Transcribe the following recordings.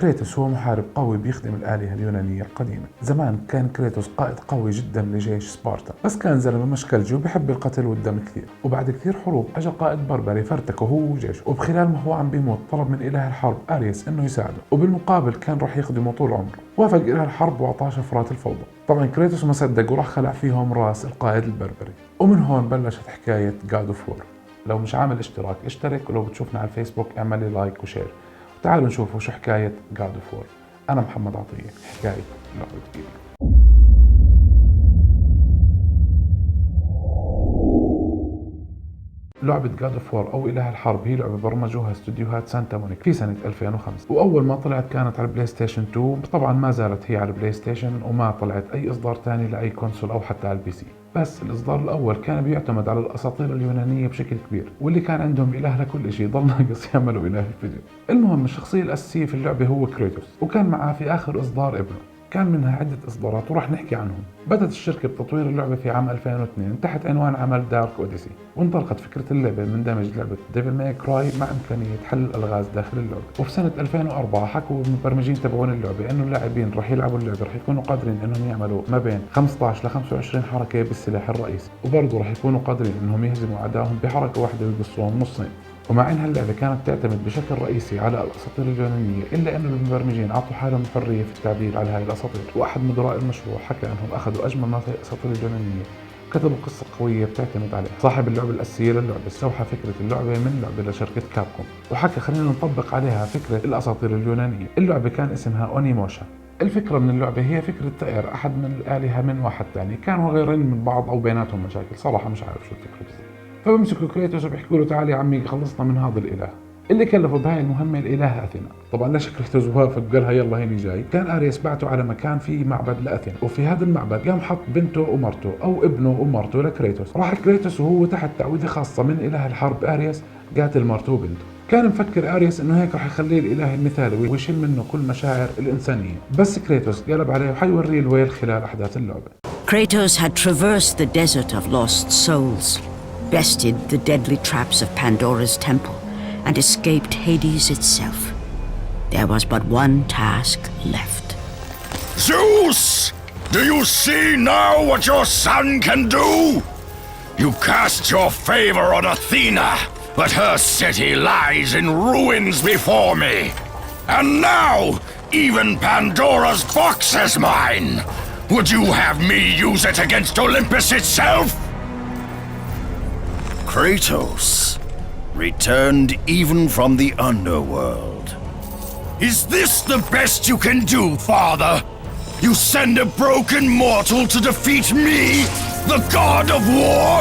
كريتوس هو محارب قوي بيخدم الآلهة اليونانية القديمة. زمان كان كريتوس قائد قوي جدا لجيش سبارتا، بس كان زلمة مشكلجي وبيحب القتل والدم كثير. وبعد كثير حروب اجى قائد بربري فرتكه هو وجيشه، وبخلال ما هو عم بيموت طلب من إله الحرب أريس انه يساعده، وبالمقابل كان راح يخدمه طول عمره. وافق إله الحرب واعطاه شفرات الفوضى. طبعا كريتوس ما صدق وراح خلع فيهم راس القائد البربري. ومن هون بلشت حكاية جاد اوف وور. لو مش عامل اشتراك اشترك، ولو بتشوفنا على الفيسبوك اعمل لي لايك وشير. تعالوا نشوفوا شو حكاية جاد اوف وور. أنا محمد عطية، حكاية لعبة جديدة. لعبة جاد اوف وور أو إله الحرب هي لعبة برمجوها استوديوهات سانتا مونيكا في سنة 2005، وأول ما طلعت كانت على البلاي ستيشن 2. طبعا ما زالت هي على البلاي ستيشن، وما طلعت أي إصدار تاني لأي كونسول أو حتى على البي سي. بس الإصدار الأول كان بيعتمد على الأساطير اليونانية بشكل كبير، واللي كان عندهم إله لكل شيء، ضل ناقص يعملوا إله الفجر. المهم الشخصية الأساسية في اللعبة هو كريتوس، وكان معاه في آخر إصدار ابنه. كان منها عدة إصدارات وراح نحكي عنهم. بدأت الشركة بتطوير اللعبة في عام 2002 تحت عنوان عمل دارك أوديسي، وانطلقت فكرة اللعبة من دمج لعبة ديفل ماي كراي مع إمكانية حل الألغاز داخل اللعبة. وفي سنة 2004 حكوا المبرمجين تبعون اللعبة إنه اللاعبين راح يلعبوا اللعبة راح يكونوا قادرين إنهم يعملوا ما بين 15 ل 25 حركة بالسلاح الرئيسي، وبرضه راح يكونوا قادرين إنهم يهزموا أعدائهم بحركة واحدة ويقصوهم نصين. ومع انها اللعبة كانت تعتمد بشكل رئيسي على الاساطير اليونانية، الا انه المبرمجين اعطوا حالهم الحرية في التعبير على هاي الاساطير. واحد مدراء المشروع حكى انهم اخذوا اجمل ما في الاساطير اليونانية كتبوا قصة قوية بتعتمد عليها. صاحب اللعبة الأساسية للعبة استوحى فكرة اللعبة من لعبة لشركة كابكوم، وحكى خلينا نطبق عليها فكرة الأساطير اليونانية. اللعبة كان اسمها أونيموشا. الفكرة من اللعبة هي فكرة تأير أحد من الآلهة من واحد تاني، كانوا غيرين من بعض أو بيناتهم مشاكل، صراحة مش عارف شو الفكرة بالضبط. فبمسكوا كريتوس وبيحكوا له تعال يا عمي خلصنا من هذا الإله. اللي كلفه بهاي المهمة الإله أثينا. طبعا ليش كريتوس وافق وقالها يلا هيني جاي؟ كان أريس بعته على مكان فيه معبد لأثينا، وفي هذا المعبد قام حط بنته ومرته أو ابنه ومرته لكريتوس. راح كريتوس وهو تحت تعويذة خاصة من إله الحرب أريس قاتل مرته وبنته. كان مفكر أريس إنه هيك راح يخليه الإله المثالي ويشيل منه كل مشاعر الإنسانية، بس كريتوس قلب عليه وحيوريه الويل خلال أحداث اللعبة. Kratos had traversed the desert of lost souls, bested the deadly traps of Pandora's temple, and escaped Hades itself. There was but one task left. Zeus! Do you see now what your son can do? You cast your favor on Athena, but her city lies in ruins before me. And now, even Pandora's box is mine. Would you have me use it against Olympus itself? Kratos returned even from the underworld. Is this the best you can do, Father? You send a broken mortal to defeat me, the god of war?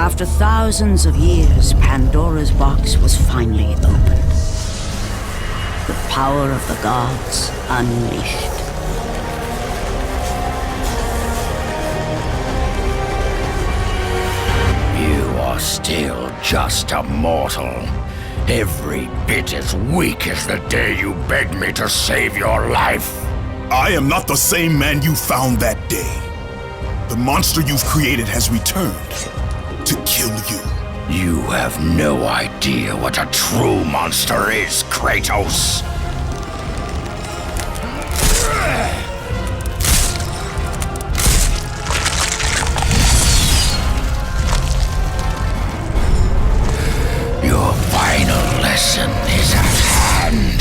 After thousands of years, Pandora's box was finally opened. The power of the gods unleashed. You are still just a mortal. Every bit as weak as the day you begged me to save your life. I am not the same man you found that day. The monster you've created has returned to kill you. You have no idea what a true monster is, Kratos. Your final lesson is at hand.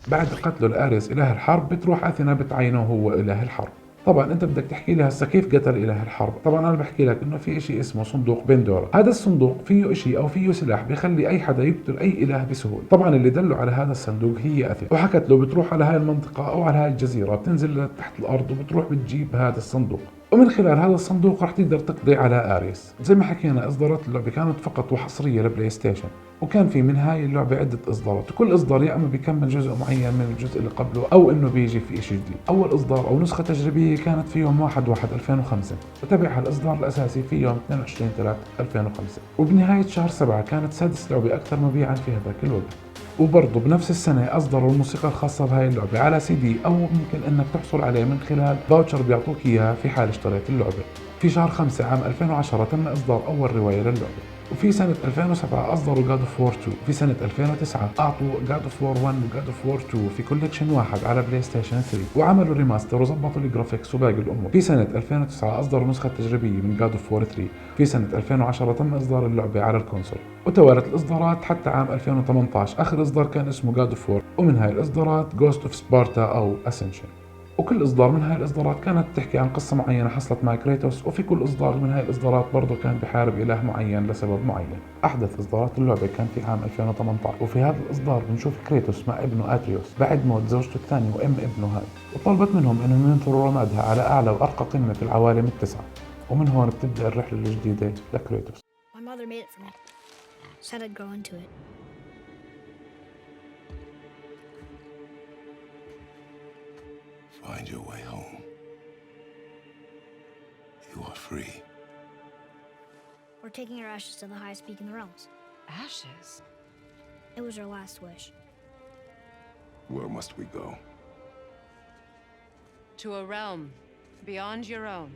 بعد قتله لأريس إله الحرب بتروح أثينا بتعينه هو إله الحرب. طبعا انت بدك تحكي لي هسه كيف قتل اله الحرب. طبعا انا بحكي لك انه في اشي اسمه صندوق بندورا. هذا الصندوق فيه اشي او فيه سلاح بيخلي اي حدا يقتل اي اله بسهوله. طبعا اللي دله على هذا الصندوق هي اثينا، وحكت له بتروح على هاي المنطقه او على هاي الجزيره، بتنزل تحت الارض وبتروح بتجيب هذا الصندوق، ومن خلال هذا الصندوق راح تقدر تقضي على اريس. زي ما حكينا اصدارات اللعبه كانت فقط وحصريه لبلاي ستيشن، وكان في من هاي اللعبة عدة إصدارات، وكل إصدار يا إما بيكمل جزء معين من الجزء اللي قبله أو إنه بيجي في إشي جديد. أول إصدار أو نسخة تجريبية كانت في يوم 1/1/2005، وتبعها الإصدار الأساسي في يوم 22/3/2005، وبنهاية شهر 7 كانت سادس لعبة أكثر مبيعا في هذاك الوقت. وبرضه بنفس السنة أصدروا الموسيقى الخاصة بهاي اللعبة على CD، أو ممكن إنك تحصل عليه من خلال فاوتشر بيعطوك إياها في حال اشتريت اللعبة. في شهر 5 عام 2010 تم إصدار أول رواية للعبة. وفي سنة 2007 أصدروا God of War 2. في سنة 2009 أعطوا God of War 1 و God of War 2 في كوليكشن واحد على بلاي ستيشن 3، وعملوا ريماستر وظبطوا الجرافيكس وباقي الأمور. في سنة 2009 أصدروا نسخة تجريبية من God of War 3. في سنة 2010 تم إصدار اللعبة على الكونسول، وتوالت الإصدارات حتى عام 2018. آخر إصدار كان اسمه God of War، ومن هاي الإصدارات Ghost of Sparta أو Ascension. وكل إصدار من هاي الإصدارات كانت تحكي عن قصة معينة حصلت مع كريتوس، وفي كل إصدار من هاي الإصدارات برضه كان بحارب إله معين لسبب معين. أحدث إصدارات اللعبة كان في عام 2018، وفي هذا الإصدار بنشوف كريتوس مع ابنه أتريوس بعد موت زوجته الثانية وأم ابنه هاي، وطلبت منهم إنهم ينثروا رمادها على أعلى وأرقى قمة في العوالم التسعة. ومن هون بتبدأ الرحلة الجديدة لكريتوس. My mother made it for me. Said I'd grow into it. Find your way home. You are free. We're taking our ashes to the highest peak in the realms. Ashes? It was our last wish. Where must we go? To a realm beyond your own.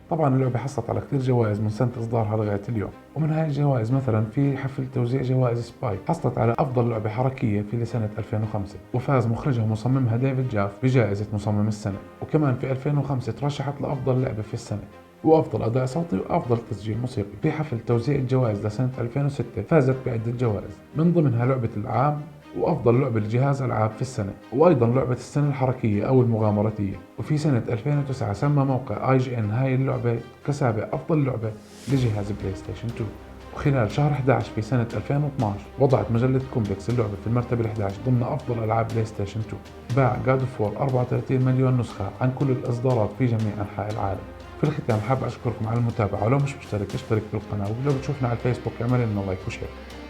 طبعا اللعبة حصلت على كثير جوائز من سنة إصدارها لغاية اليوم، ومن هاي الجوائز مثلا في حفل توزيع جوائز سبايك حصلت على أفضل لعبة حركية في لسنة 2005، وفاز مخرجها ومصممها ديفيد جاف بجائزة مصمم السنة. وكمان في 2005 ترشحت لأفضل لعبة في السنة وأفضل أداء صوتي وأفضل تسجيل موسيقي. في حفل توزيع الجوائز لسنة 2006 فازت بعدة جوائز، من ضمنها لعبة العام وأفضل لعبة لجهاز ألعاب في السنة، وأيضا لعبة السنة الحركية أو المغامراتية. وفي سنة 2009 سمى موقع IGN هاي اللعبة كسابع أفضل لعبة لجهاز بلاي ستيشن 2. وخلال شهر 11 في سنة 2012 وضعت مجلة كومبلكس اللعبة في المرتبة ال11 ضمن أفضل ألعاب بلاي ستيشن 2. باع God of War 34 مليون نسخة عن كل الإصدارات في جميع أنحاء العالم. في الختام حاب أشكركم على المتابعة، ولو مش مشترك اشترك في القناة، ولو بتشوفنا على الفيسبوك اعمل لنا لايك وشير،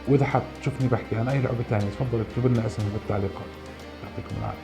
وإذا حاب تشوفني بحكي عن أي لعبة تانية تفضل اكتب لنا اسمها بالتعليقات. يعطيكم العافية.